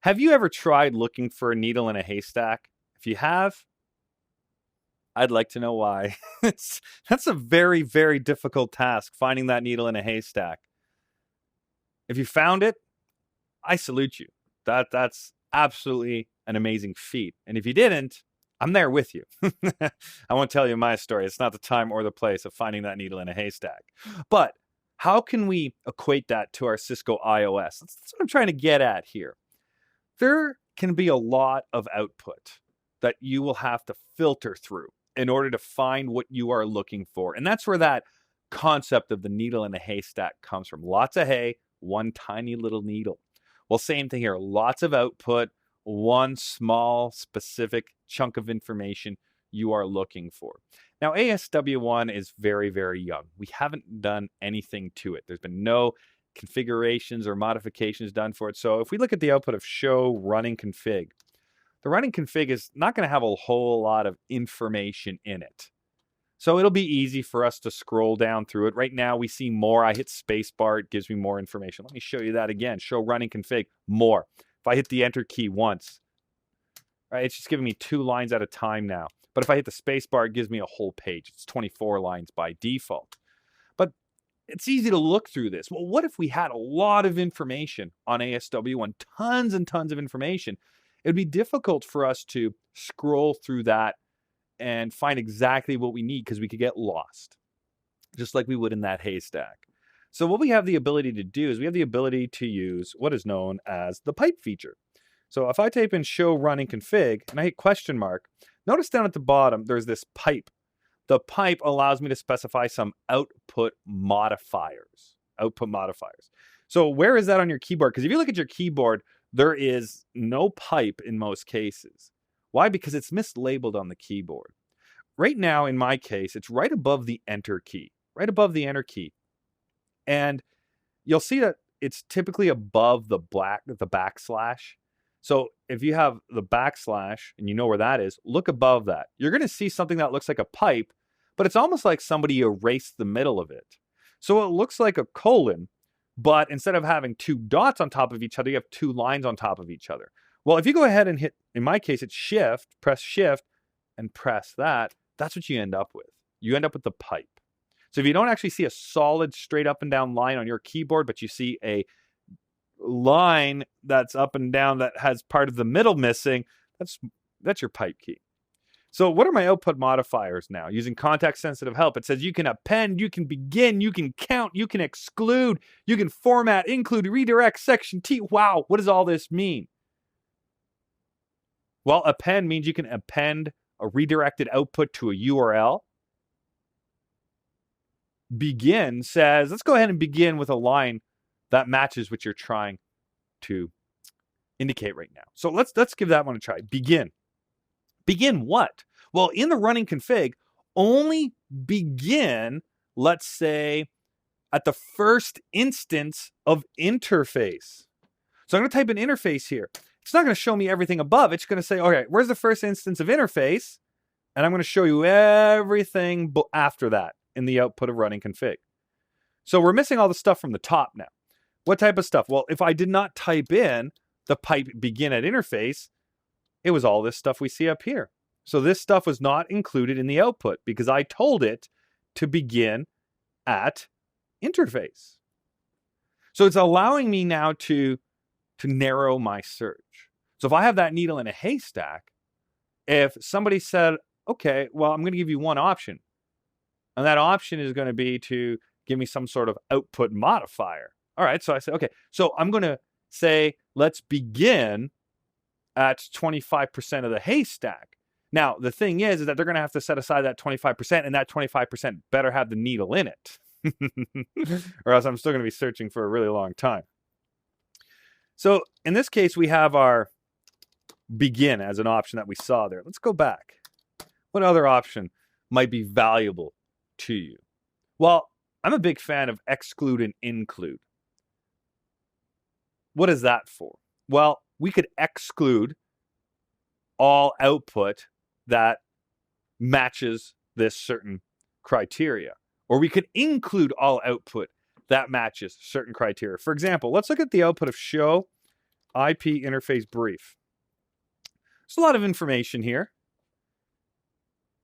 Have you ever tried looking for a needle in a haystack? If you have, I'd like to know why. That's a very, very difficult task, finding that needle in a haystack. If you found it, I salute you. That's absolutely an amazing feat. And if you didn't, I'm there with you. I won't tell you my story. It's not the time or the place of finding that needle in a haystack. But how can we equate that to our Cisco IOS? That's what I'm trying to get at here. There can be a lot of output that you will have to filter through in order to find what you are looking for. And that's where that concept of the needle in a haystack comes from. Lots of hay, one tiny little needle. Well, same thing here. Lots of output, one small specific chunk of information you are looking for. Now, ASW1 is very, very young. We haven't done anything to it. There's been no configurations or modifications done for it. So if we look at the output of show running config, the running config is not going to have a whole lot of information in it. So it'll be easy for us to scroll down through it. Right now we see more. I hit spacebar, it gives me more information. Let me show you that again. Show running config, more. If I hit the enter key once, right, it's just giving me 2 lines at a time now. But if I hit the spacebar, it gives me a whole page. It's 24 lines by default. But it's easy to look through this. Well, what if we had a lot of information on ASW1, tons and tons of information? It would be difficult for us to scroll through that and find exactly what we need because we could get lost, just like we would in that haystack. So what we have the ability to do is we have the ability to use what is known as the pipe feature. So if I type in show running config and I hit question mark, notice down at the bottom, there's this pipe. The pipe allows me to specify some output modifiers. So where is that on your keyboard? Because if you look at your keyboard, there is no pipe in most cases. Why? Because it's mislabeled on the keyboard. Right now, in my case, it's right above the enter key. And you'll see that it's typically above the backslash. So if you have the backslash and you know where that is, look above that. You're going to see something that looks like a pipe, but it's almost like somebody erased the middle of it. So it looks like a colon, but instead of having 2 dots on top of each other, you have 2 lines on top of each other. Well, if you go ahead and hit, in my case, it's press shift and press that, that's what you end up with. You end up with the pipe. So if you don't actually see a solid straight up and down line on your keyboard, but you see a line that's up and down that has part of the middle missing, that's your pipe key. So what are my output modifiers now? Using context sensitive help, it says you can append, you can begin, you can count, you can exclude, you can format, include, redirect, section T. Wow, what does all this mean? Well, append means you can append a redirected output to a URL. Begin says, let's go ahead and begin with a line that matches what you're trying to indicate right now. So let's give that one a try. Begin. Begin what? Well, in the running config, only begin, let's say, at the first instance of interface. So I'm going to type in interface here. It's not going to show me everything above. It's going to say, okay, where's the first instance of interface? And I'm going to show you everything after that in the output of running config. So we're missing all the stuff from the top now. What type of stuff? Well, if I did not type in the pipe begin at interface, it was all this stuff we see up here. So this stuff was not included in the output because I told it to begin at interface. So it's allowing me now to narrow my search. So if I have that needle in a haystack, if somebody said, okay, well, I'm going to give you one option, and that option is going to be to give me some sort of output modifier. All right, so I said, okay, so I'm going to say, let's begin at 25% of the haystack. Now, the thing is that they're going to have to set aside that 25%, and that 25% better have the needle in it. Or else I'm still going to be searching for a really long time. So in this case, we have our begin as an option that we saw there. Let's go back. What other option might be valuable to you? Well, I'm a big fan of exclude and include. What is that for? Well, we could exclude all output that matches this certain criteria, or we could include all output that matches certain criteria. For example, let's look at the output of show IP interface brief. There's a lot of information here.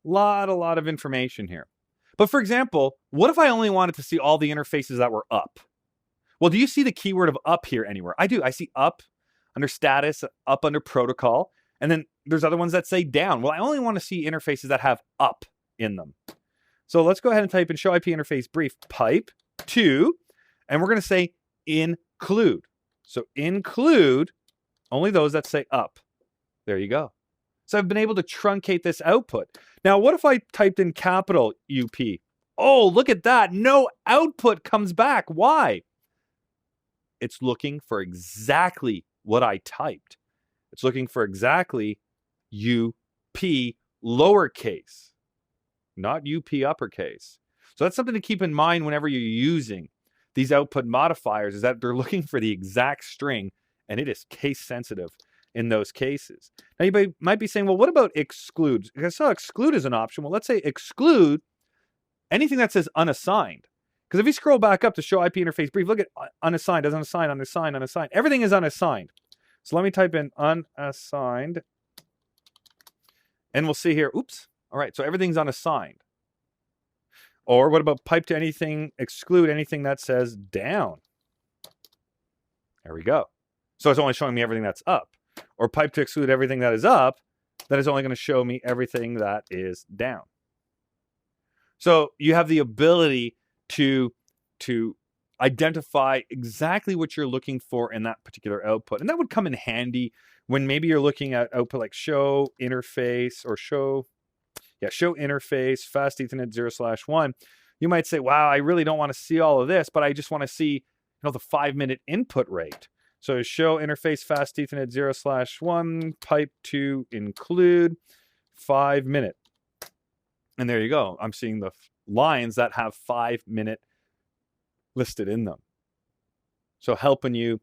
A lot of information here. But for example, what if I only wanted to see all the interfaces that were up? Well, do you see the keyword of up here anywhere? I do. I see up under status, up under protocol, and then there's other ones that say down. Well, I only want to see interfaces that have up in them. So let's go ahead and type in show IP interface brief pipe to, and we're going to say include. So include only those that say up. There you go. So I've been able to truncate this output. Now, what if I typed in capital UP? Oh, look at that. No output comes back. Why? It's looking for exactly what I typed. It's looking for exactly UP lowercase, not UP uppercase. So that's something to keep in mind whenever you're using these output modifiers, is that they're looking for the exact string, and it is case sensitive in those cases. Now, you might be saying, well, what about exclude? I saw exclude as an option. Well, let's say exclude anything that says unassigned. Because if you scroll back up to show IP interface brief, look at unassigned, as unassigned, unassigned, unassigned. Everything is unassigned. So let me type in unassigned. And we'll see here, oops. All right, so everything's unassigned. Or what about pipe to anything, exclude anything that says down? There we go. So it's only showing me everything that's up. Or pipe to exclude everything that is up, that is only going to show me everything that is down. So you have the ability to identify exactly what you're looking for in that particular output. And that would come in handy when maybe you're looking at output like show interface or show interface, fast Ethernet 0/1. You might say, wow, I really don't want to see all of this, but I just want to see, the 5-minute input rate. So show interface fast Ethernet 0/1 pipe to include 5 minute. And there you go. I'm seeing the lines that have 5 minute listed in them. So helping you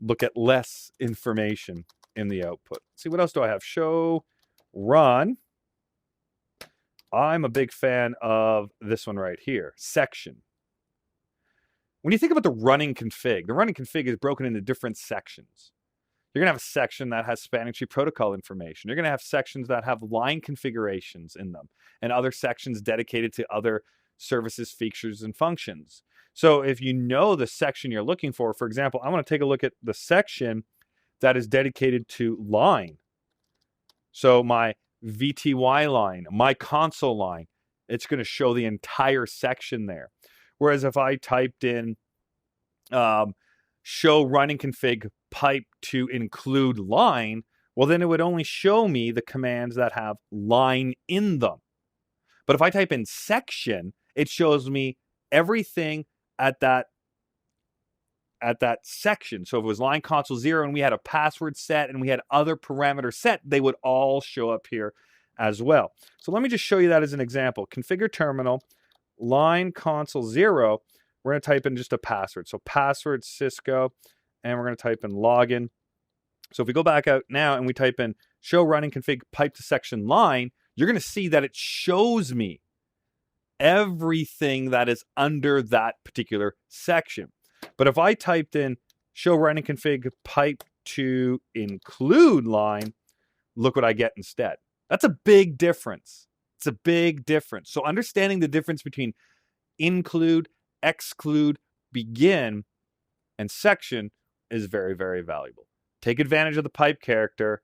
look at less information in the output. Let's see, what else do I have? Show run. I'm a big fan of this one right here, section. When you think about the running config is broken into different sections. You're going to have a section that has spanning tree protocol information. You're going to have sections that have line configurations in them, and other sections dedicated to other services, features, and functions. So if you know the section you're looking for example, I want to take a look at the section that is dedicated to line. So my VTY line, my console line, it's going to show the entire section there. Whereas if I typed in show running config pipe to include line, well, then it would only show me the commands that have line in them. But if I type in section, it shows me everything at that section. So if it was line console 0 and we had a password set and we had other parameters set, they would all show up here as well. So let me just show you that as an example. Configure terminal, line console 0. We're going to type in just a password. So password Cisco, and we're going to type in login. So if we go back out now and we type in show running config pipe to section line, you're going to see that it shows me everything that is under that particular section. But if I typed in show running config pipe to include line, look what I get instead. That's a big difference. It's a big difference. So understanding the difference between include, exclude, begin, and section is very, very valuable. Take advantage of the pipe character.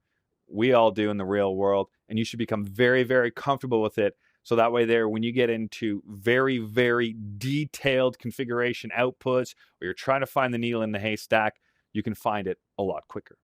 We all do in the real world, and you should become very, very comfortable with it. So that way there, when you get into very, very detailed configuration outputs, or you're trying to find the needle in the haystack, you can find it a lot quicker.